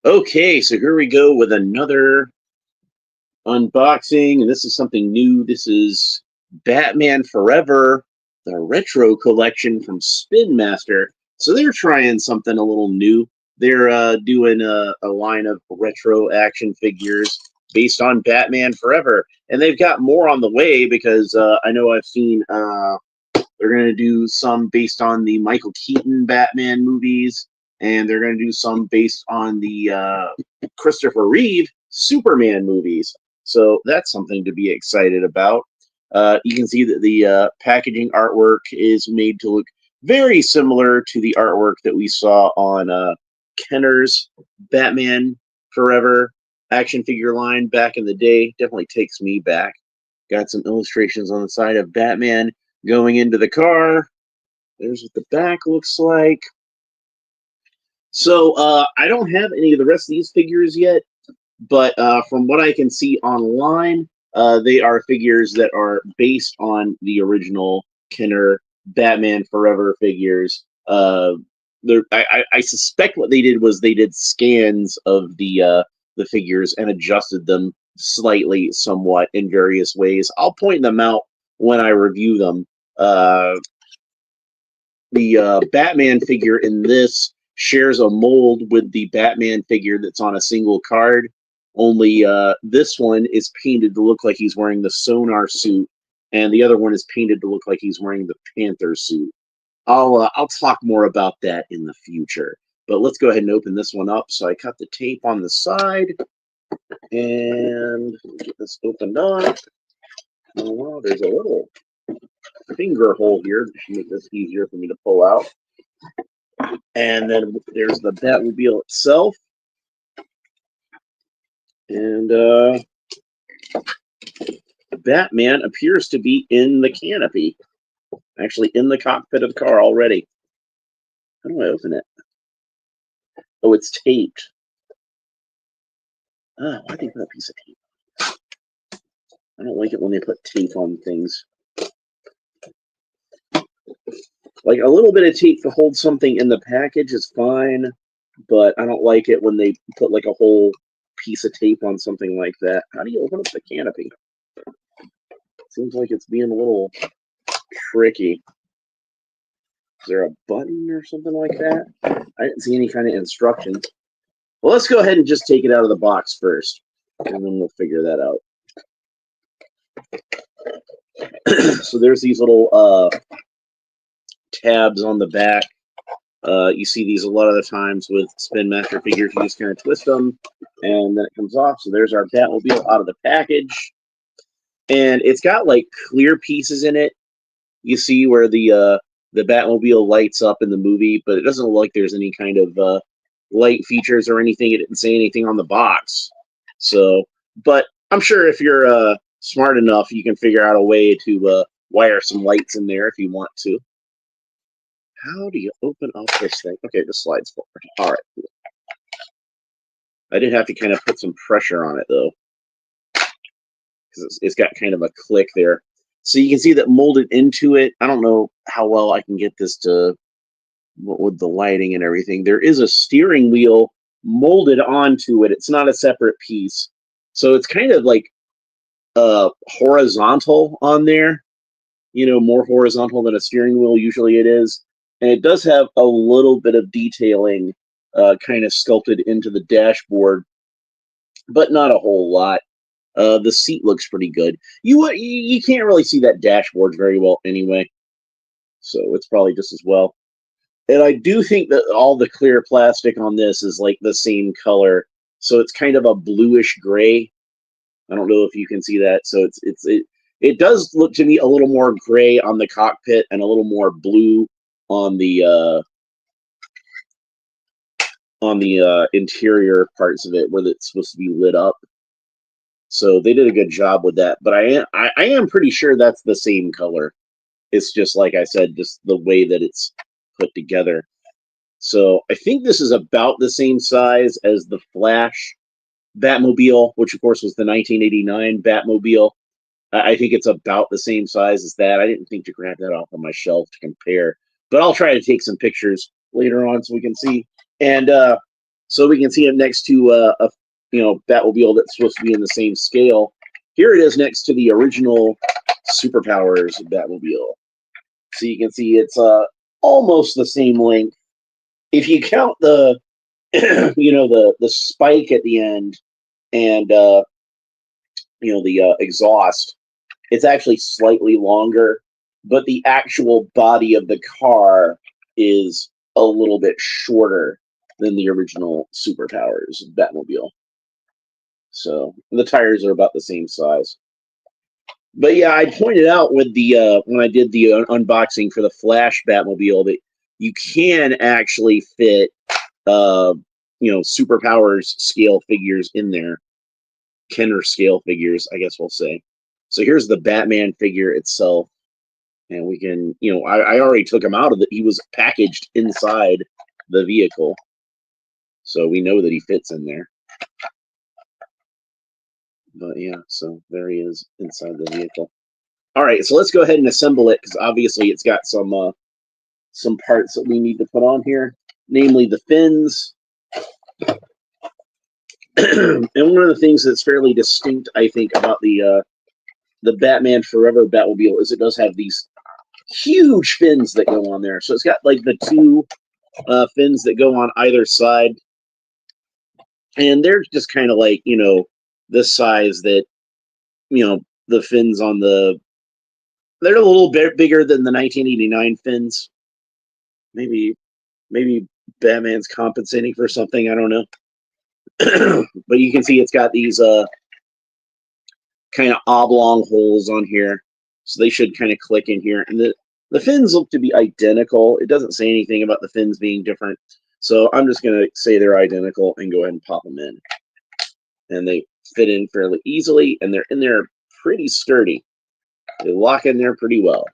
Okay, so here we go with another unboxing, and this is something new. This is Batman Forever, the retro collection from Spin Master. So they're trying something a little new. They're doing a line of retro action figures based on Batman Forever, and they've got more on the way because I know I've seen they're going to do some based on the Michael Keaton Batman movies, and they're going to do some based on the Christopher Reeve Superman movies. So that's something to be excited about. You can see that the packaging artwork is made to look very similar to the artwork that we saw on Kenner's Batman Forever action figure line back in the day. Definitely takes me back. Got some illustrations on the side of Batman going into the car. There's what the back looks like. So I don't have any of the rest of these figures yet, but from what I can see online, they are figures that are based on the original Kenner Batman Forever figures. I suspect what they did was they did scans of the figures and adjusted them slightly, somewhat in various ways. I'll point them out when I review them. Uh, the Batman figure in this shares a mold with the Batman figure that's on a single card. Only this one is painted to look like he's wearing the sonar suit, and the other one is painted to look like he's wearing the Panther suit. I'll talk more about that in the future. But let's go ahead and open this one up. So I cut the tape on the side and get this opened up. Oh, wow, there's a little finger hole here that should make this easier for me to pull out. And then there's the Batmobile itself. And Batman appears to be in the canopy. Actually, in the cockpit of the car already. How do I open it? Oh, it's taped. Ah, why did they put a piece of tape? I don't like it when they put tape on things. Like, a little bit of tape to hold something in the package is fine, but I don't like it when they put like a whole piece of tape on something like that. How do you open up the canopy? Seems like it's being a little tricky. Is there a button or something like that? I didn't see any kind of instructions. Well, let's go ahead and just take it out of the box first, and then we'll figure that out. So there's these little tabs on the back. You see these a lot of the times with Spin Master figures. You just kind of twist them, and then it comes off. So there's our Batmobile out of the package. And it's got like clear pieces in it. You see where the Batmobile lights up in the movie, but it doesn't look like there's any kind of light features or anything. It didn't say anything on the box. So, but I'm sure if you're smart enough, you can figure out a way to wire some lights in there if you want to. How do you open up this thing? Okay, this slides forward. All right. I did have to kind of put some pressure on it, though, because it's got kind of a click there. So you can see that molded into it. I don't know how well I can get this to, with the lighting and everything. There is a steering wheel molded onto it. It's not a separate piece. So it's kind of like horizontal on there. You know, more horizontal than a steering wheel usually it is. And it does have a little bit of detailing kind of sculpted into the dashboard, but not a whole lot. The seat looks pretty good. You can't really see that dashboard very well anyway, so it's probably just as well. And I do think that all the clear plastic on this is like the same color, so it's kind of a bluish gray. I don't know if you can see that. So it does look to me a little more gray on the cockpit and a little more blue on the interior parts of it where it's supposed to be lit up. So they did a good job with that. But I am pretty sure that's the same color. It's just like I said, just the way that it's put together. So I think this is about the same size as the Flash Batmobile, which of course was the 1989 Batmobile. I think it's about the same size as that. I didn't think to grab that off of my shelf to compare, but I'll try to take some pictures later on so we can see. And So we can see him next to a Batmobile that's supposed to be in the same scale. Here it is next to the original Superpowers Batmobile. So you can see it's almost the same length. If you count the the spike at the end and the exhaust, it's actually slightly longer, but the actual body of the car is a little bit shorter than the original Superpowers Batmobile. So the tires are about the same size. But yeah, I pointed out with the when I did the unboxing for the Flash Batmobile that you can actually fit Superpowers scale figures in there. Kenner scale figures, I guess we'll say. So here's the Batman figure itself. And we can, I already took him out of it. He was packaged inside the vehicle. So we know that he fits in there. But yeah, so there he is inside the vehicle. All right, so let's go ahead and assemble it because obviously it's got some parts that we need to put on here, namely the fins. And one of the things that's fairly distinct, I think, about the Batman Forever Batmobile is it does have these huge fins that go on there. So it's got like the two fins that go on either side, and they're just kind of like this size that the fins on they're a little bit bigger than the 1989 fins. Maybe Batman's compensating for something, I don't know. But you can see it's got these kind of oblong holes on here, so they should kind of click in here. And the fins look to be identical. It doesn't say anything about the fins being different, so I'm just going to say they're identical and go ahead and pop them in. And they fit in fairly easily, and they're in there pretty sturdy. They lock in there pretty well.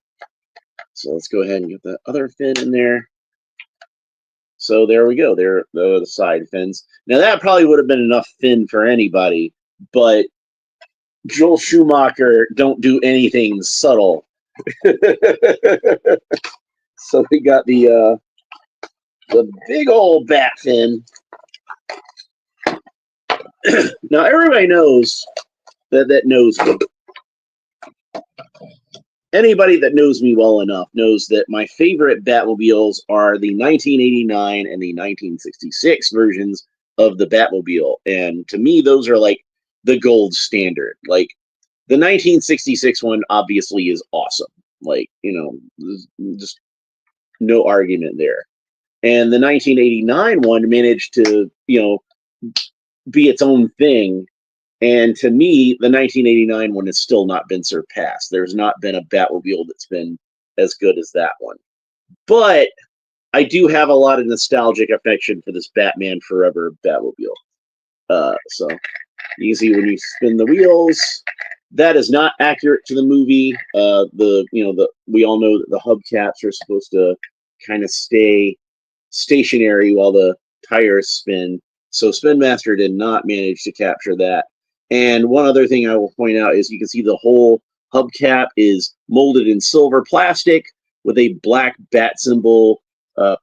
So let's go ahead and get the other fin in there. So there we go. They're the side fins. Now that probably would have been enough fin for anybody, but Joel Schumacher don't do anything subtle. So we got the big old bat fin. Now everybody knows that knows me. Anybody that knows me well enough knows that my favorite Batmobiles are the 1989 and the 1966 versions of the Batmobile. And to me, those are like the gold standard. Like the 1966 one obviously is awesome. Like, just no argument there. And the 1989 one managed to, be its own thing. And to me, the 1989 one has still not been surpassed. There's not been a Batmobile that's been as good as that one. But I do have a lot of nostalgic affection for this Batman Forever Batmobile. So you can see when you spin the wheels, that is not accurate to the movie. We all know that the hubcaps are supposed to kind of stay stationary while the tires spin. So Spin Master did not manage to capture that. And one other thing I will point out is you can see the whole hubcap is molded in silver plastic with a black bat symbol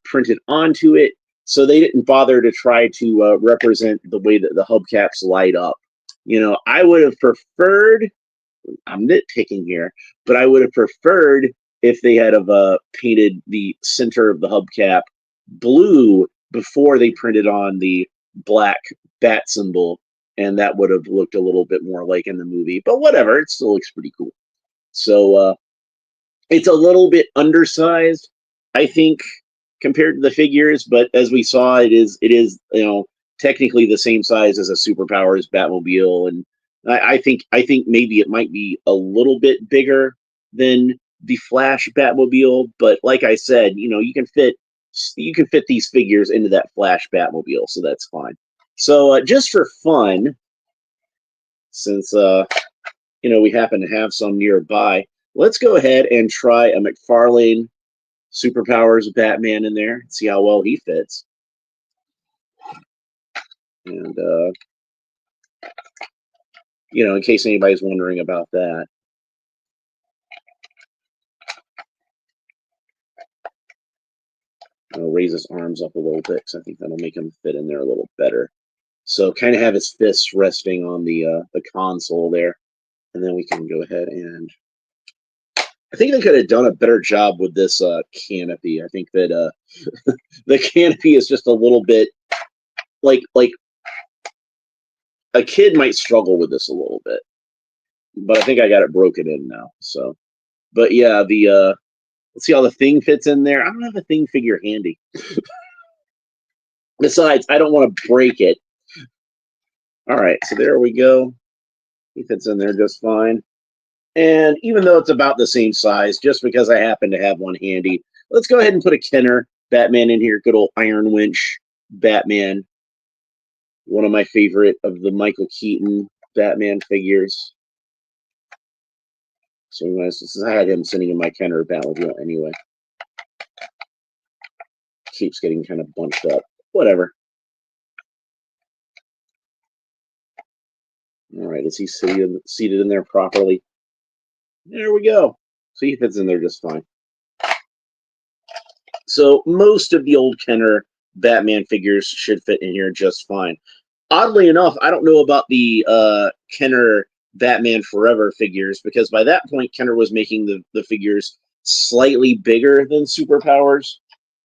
printed onto it. So they didn't bother to try to represent the way that the hubcaps light up. I would have preferred, I'm nitpicking here, but I would have preferred if they had painted the center of the hubcap blue before they printed on the black bat symbol, and that would have looked a little bit more like in the movie. But whatever, it still looks pretty cool. So it's a little bit undersized, I think, compared to the figures. But as we saw, it is technically the same size as a Superpowers Batmobile, and I think maybe it might be a little bit bigger than the Flash Batmobile. But like I said, you can fit these figures into that Flash Batmobile, so that's fine. So just for fun, since we happen to have some nearby, let's go ahead and try a McFarlane Superpowers Batman in there and see how well he fits. And in case anybody's wondering about that. I'll raise his arms up a little bit because I think that'll make him fit in there a little better. So kind of have his fists resting on the console there, and then we can go ahead and. I think they could have done a better job with this canopy. I think that the canopy is just a little bit like a kid might struggle with this a little bit, but I think I got it broken in now. So, but yeah, the let's see how the thing fits in there. I don't have a thing figure handy. Besides, I don't want to break it. All right, so there we go. He fits in there just fine. And even though it's about the same size, just because I happen to have one handy, let's go ahead and put a Kenner Batman in here. Good old Iron Winch Batman. One of my favorite of the Michael Keaton Batman figures. So since I had him sitting in my Kenner Batmobile anyway. Keeps getting kind of bunched up. Whatever. All right, is he seated in there properly? There we go. So he fits in there just fine. So most of the old Kenner Batman figures should fit in here just fine. Oddly enough, I don't know about the Kenner Batman Forever figures, because by that point, Kenner was making the figures slightly bigger than Superpowers.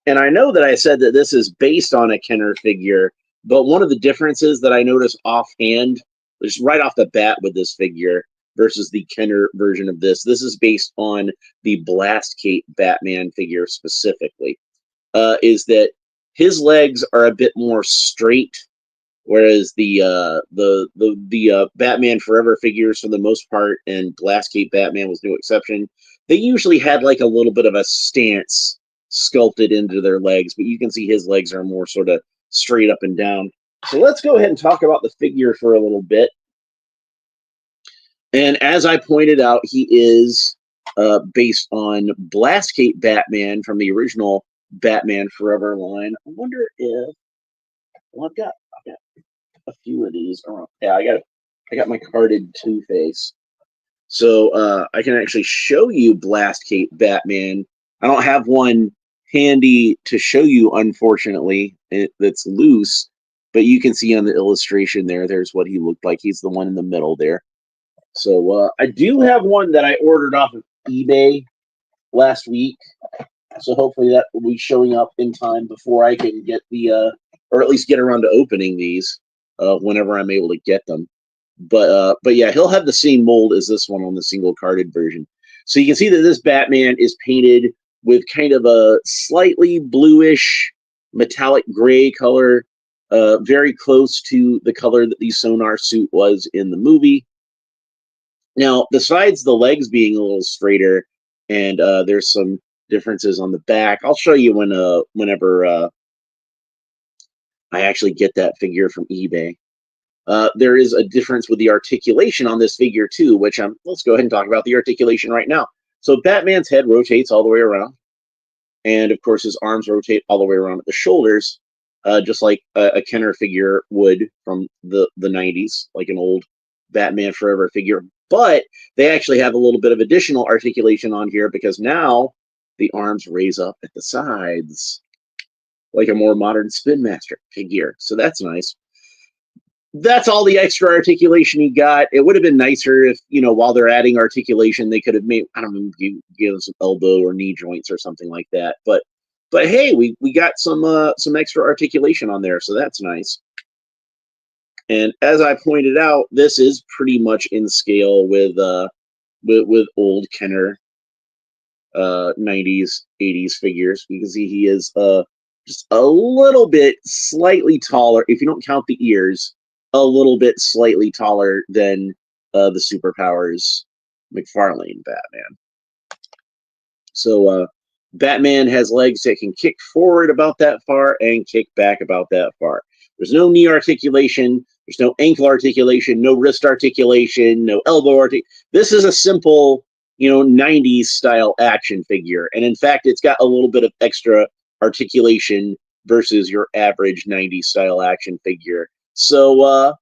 And I know that I said that this is based on a Kenner figure, but one of the differences that I noticed offhand, just right off the bat with this figure versus the Kenner version of this is based on the Blast Cape Batman figure specifically, is that his legs are a bit more straight, whereas the Batman Forever figures, for the most part, and Blast Cape Batman was no exception, they usually had like a little bit of a stance sculpted into their legs, but you can see his legs are more sort of straight up and down. So let's go ahead and talk about the figure for a little bit. And as I pointed out, he is based on Blast Cape Batman from the original Batman Forever line. I wonder if, well, I've got a few of these around. Yeah, I got my carded Two-Face. So I can actually show you Blast Cape Batman. I don't have one handy to show you, unfortunately, that's loose, but you can see on the illustration there's what he looked like. He's the one in the middle there. So I do have one that I ordered off of eBay last week. So hopefully that will be showing up in time before I can get or at least get around to opening these whenever I'm able to get them. But yeah, he'll have the same mold as this one on the single carded version. So you can see that this Batman is painted with kind of a slightly bluish metallic gray color, very close to the color that the Sonar suit was in the movie. Now, besides the legs being a little straighter, and there's some differences on the back, I'll show you whenever I actually get that figure from eBay. There is a difference with the articulation on this figure too, which let's go ahead and talk about the articulation right now. So Batman's head rotates all the way around, and of course his arms rotate all the way around at the shoulders, just like a Kenner figure would from the 90s, like an old Batman Forever figure. But they actually have a little bit of additional articulation on here, because now the arms raise up at the sides, like a more modern Spin Master figure. So that's nice. That's all the extra articulation he got. It would have been nicer if, while they're adding articulation, they could have made, I don't know, give some elbow or knee joints or something like that. But hey, we got some extra articulation on there, so that's nice. And as I pointed out, this is pretty much in scale with old Kenner 90s, 80s figures. You can see he is just a little bit slightly taller, if you don't count the ears, a little bit slightly taller than the Superpowers McFarlane Batman. So Batman has legs that can kick forward about that far and kick back about that far. There's no knee articulation. There's no ankle articulation, no wrist articulation, no elbow articulation. This is a simple, 90s style action figure. And in fact, it's got a little bit of extra articulation versus your average 90s style action figure. So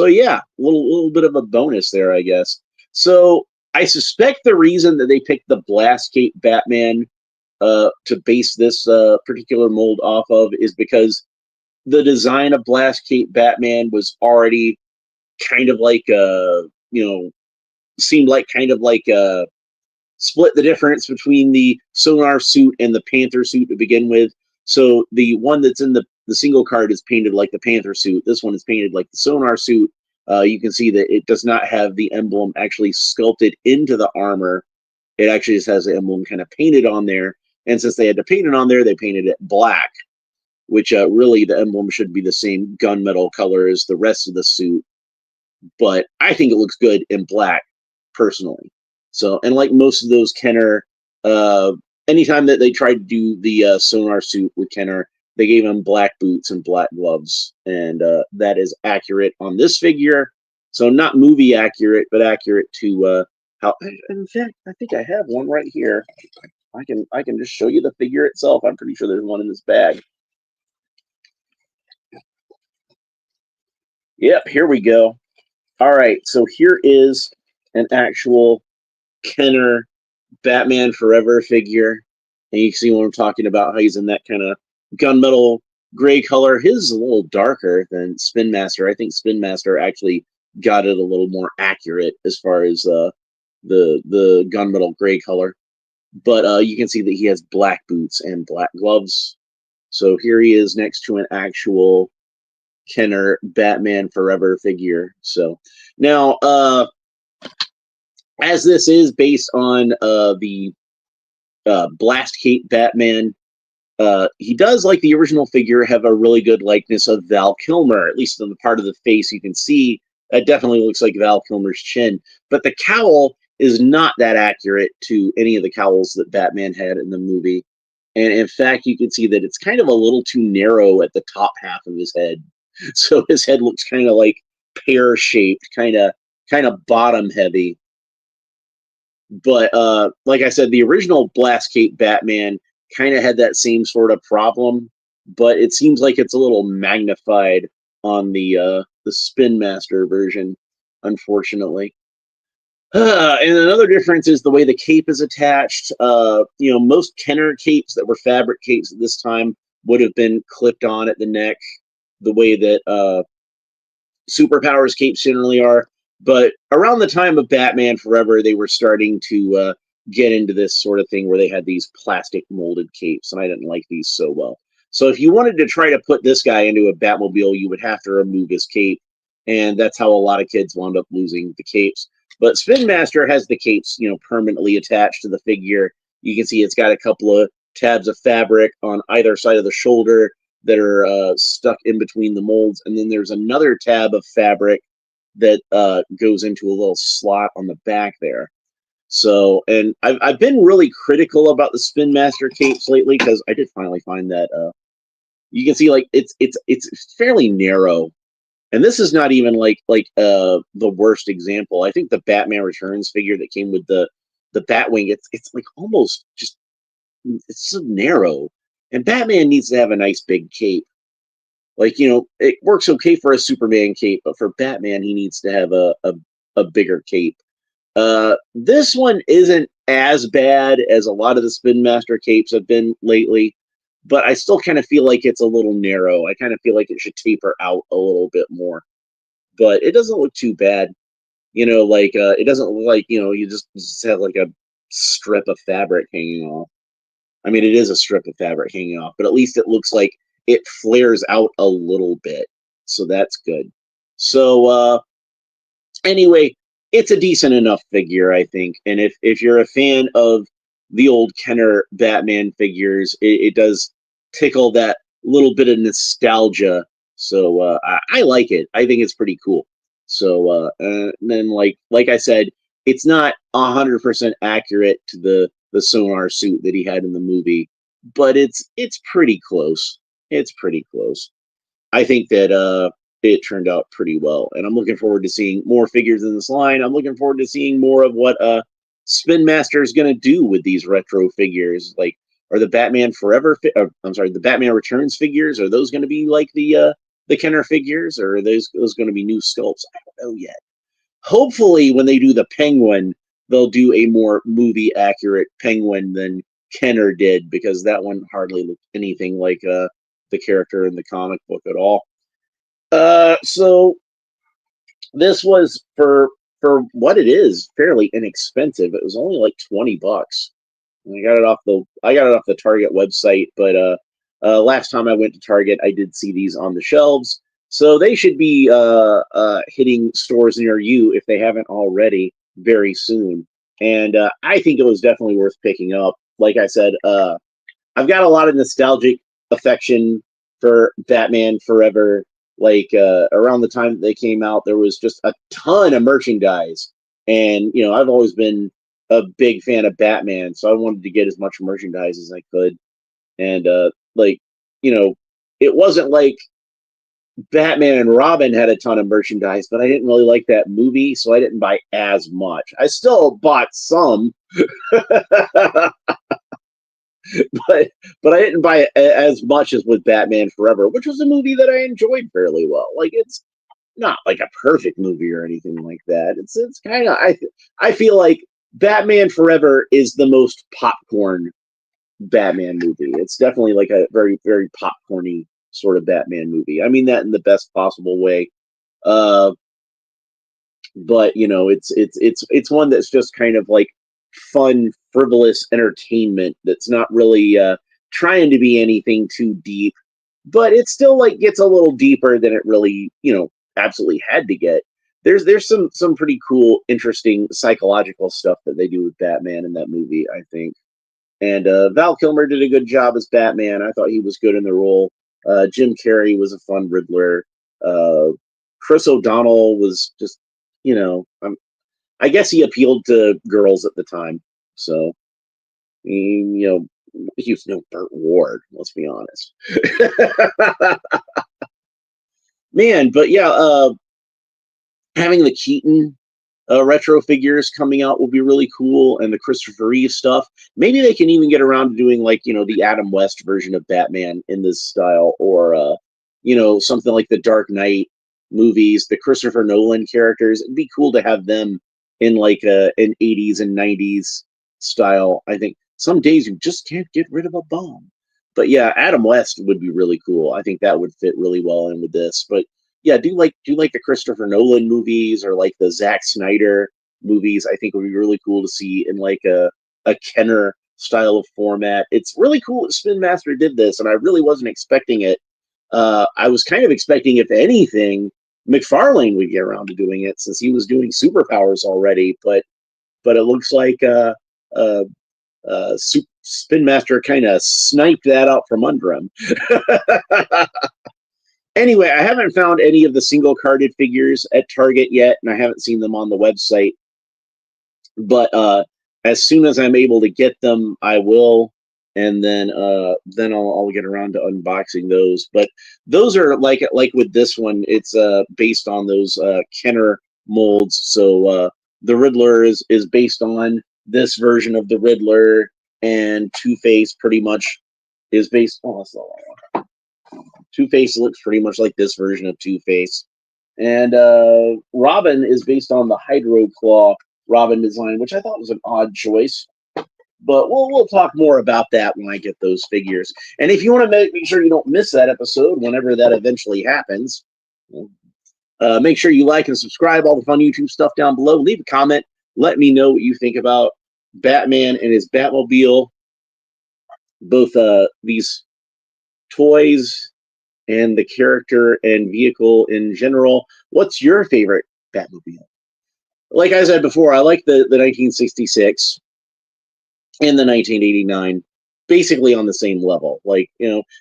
yeah, a little bit of a bonus there, I guess. So I suspect the reason that they picked the Blast Cape Batman to base this particular mold off of is because the design of Blast Cape Batman was already kind of like seemed like kind of like split the difference between the Sonar suit and the Panther suit to begin with. So the one that's in the single card is painted like the Panther suit. This one is painted like the Sonar suit. You can see that it does not have the emblem actually sculpted into the armor. It actually just has the emblem kind of painted on there. And since they had to paint it on there, they painted it black, which really the emblem should be the same gunmetal color as the rest of the suit. But I think it looks good in black, personally. So, and like most of those Kenner, anytime that they tried to do the Sonar suit with Kenner, they gave him black boots and black gloves, and that is accurate on this figure. So not movie accurate, but accurate to how. In fact, I think I have one right here. I can just show you the figure itself. I'm pretty sure there's one in this bag. Yep, here we go. All right, so here is an actual Kenner Batman Forever figure. And you can see what I'm talking about, how he's in that kind of gunmetal gray color. His is a little darker than Spin Master. I think Spin Master actually got it a little more accurate as far as the gunmetal gray color. But you can see that he has black boots and black gloves. So here he is next to an actual Kenner Batman Forever figure. So now, as this is based on the Blast Cape Batman, he does, like the original figure, have a really good likeness of Val Kilmer, at least on the part of the face you can see. That definitely looks like Val Kilmer's chin. But the cowl is not that accurate to any of the cowls that Batman had in the movie. And in fact, you can see that it's kind of a little too narrow at the top half of his head. So his head looks kind of like pear-shaped, kind of bottom-heavy. But like I said, the original Blast Cape Batman kind of had that same sort of problem, but it seems like it's a little magnified on the Spin Master version, unfortunately. And another difference is the way the cape is attached. Most Kenner capes that were fabric capes at this time would have been clipped on at the neck, the way that Superpowers capes generally are. But around the time of Batman Forever, they were starting to get into this sort of thing where they had these plastic molded capes, and I didn't like these so well. So if you wanted to try to put this guy into a Batmobile, you would have to remove his cape, and that's how a lot of kids wound up losing the capes. But Spin Master has the capes, permanently attached to the figure. You can see it's got a couple of tabs of fabric on either side of the shoulder that are stuck in between the molds, and then there's another tab of fabric that goes into a little slot on the back there. So, and I've been really critical about the Spin Master capes lately, because I did finally find that you can see, like, it's fairly narrow, and this is not even like the worst example. I think the Batman Returns figure that came with the Batwing, it's like almost just, it's so narrow, and Batman needs to have a nice big cape. Like, it works okay for a Superman cape, but for Batman, he needs to have a bigger cape. This one isn't as bad as a lot of the Spin Master capes have been lately, but I still kind of feel like it's a little narrow. I kind of feel like it should taper out a little bit more. But it doesn't look too bad. It doesn't look like, you just have like a strip of fabric hanging off. I mean, it is a strip of fabric hanging off, but at least it looks like it flares out a little bit. So that's good. So anyway, it's a decent enough figure, I think. And if you're a fan of the old Kenner Batman figures, it does tickle that little bit of nostalgia. So I like it. I think it's pretty cool. So and then like I said, it's not 100% accurate to the Sonar suit that he had in the movie, but it's pretty close. It's pretty close. I think that it turned out pretty well, and I'm looking forward to seeing more figures in this line. I'm looking forward to seeing more of what Spin Master is going to do with these retro figures. Like, are the Batman Forever? The Batman Returns figures. Are those going to be like the Kenner figures, or are those going to be new sculpts? I don't know yet. Hopefully, when they do the Penguin, they'll do a more movie accurate Penguin than Kenner did, because that one hardly looked anything like the character in the comic book at all. So this was for what it is fairly inexpensive. It was only like $20. And I got it off the Target website, but last time I went to Target, I did see these on the shelves. So they should be hitting stores near you if they haven't already very soon. And I think it was definitely worth picking up. Like I said, I've got a lot of nostalgic affection for Batman Forever. Like around the time that they came out, there was just a ton of merchandise, and I've always been a big fan of Batman, so I wanted to get as much merchandise as I could. And like it wasn't like Batman and Robin had a ton of merchandise, but I didn't really like that movie, so I didn't buy as much. I still bought some, but I didn't buy as much as with Batman Forever, which was a movie that I enjoyed fairly well. Like, it's not like a perfect movie or anything like that. It's kind of, I feel like Batman Forever is the most popcorn Batman movie. It's definitely like a very, very popcorny sort of Batman movie. I mean that in the best possible way. Uh, but it's one that's just kind of like fun, frivolous entertainment that's not really trying to be anything too deep, but it still like gets a little deeper than it really absolutely had to get. There's some pretty cool, interesting psychological stuff that they do with Batman in that movie, I think. And Val Kilmer did a good job as Batman. I thought he was good in the role. Jim Carrey was a fun Riddler. Uh, Chris O'Donnell was just, I guess he appealed to girls at the time. So, he was no Burt Ward, let's be honest. Man, but yeah, having the Keaton retro figures coming out will be really cool, and the Christopher Reeve stuff. Maybe they can even get around to doing like the Adam West version of Batman in this style, or something like the Dark Knight movies, the Christopher Nolan characters. It'd be cool to have them in like an 80s and 90s style. I think some days you just can't get rid of a bomb. But yeah, Adam West would be really cool. I think that would fit really well in with this. But yeah, do like the Christopher Nolan movies, or like the Zack Snyder movies. I think would be really cool to see in like a Kenner style of format. It's really cool that Spin Master did this, and I really wasn't expecting it. I was kind of expecting, if anything, McFarlane would get around to doing it, since he was doing superpowers already. But it looks like uh, Spin Master kind of sniped that out from under him. Anyway, I haven't found any of the single carded figures at Target yet, and I haven't seen them on the website. But as soon as I'm able to get them, I will, and then I'll get around to unboxing those. But those are like with this one, it's based on those Kenner molds. So the Riddler is based on this version of the Riddler, and Two-Face pretty much is based. Oh, that's the wrong one. Two-Face looks pretty much like this version of Two-Face. And Robin is based on the Hydro Claw Robin design, which I thought was an odd choice. But we'll talk more about that when I get those figures. And if you want to make sure you don't miss that episode whenever that eventually happens, make sure you like and subscribe, all the fun YouTube stuff down below. Leave a comment. Let me know what you think about Batman and his Batmobile, both these toys and the character and vehicle in general. What's your favorite Batmobile? Like I said before, I like the 1966 and the 1989, basically on the same level. Like,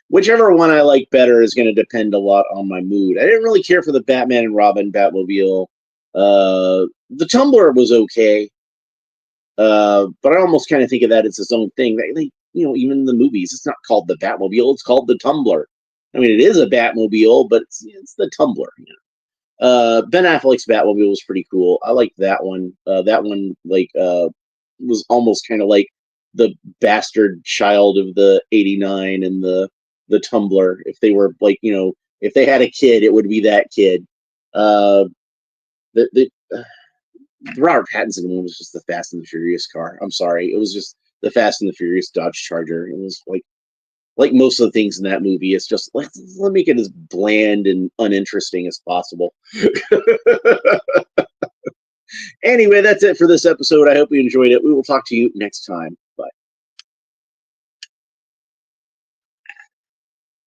whichever one I like better is going to depend a lot on my mood. I didn't really care for the Batman and Robin Batmobile. The Tumbler was okay, but I almost kind of think of that as its own thing. Even in the movies, it's not called the Batmobile; it's called the Tumbler. I mean, it is a Batmobile, but it's the Tumbler. Ben Affleck's Batmobile was pretty cool. I liked that one. That one was almost kind of like the bastard child of the '89 and the Tumbler. If they were if they had a kid, it would be that kid. The Robert Pattinson one was just the Fast and the Furious car. I'm sorry, it was just the Fast and the Furious Dodge Charger. It was like most of the things in that movie. It's just let make it as bland and uninteresting as possible. Anyway, that's it for this episode. I hope you enjoyed it. We will talk to you next time.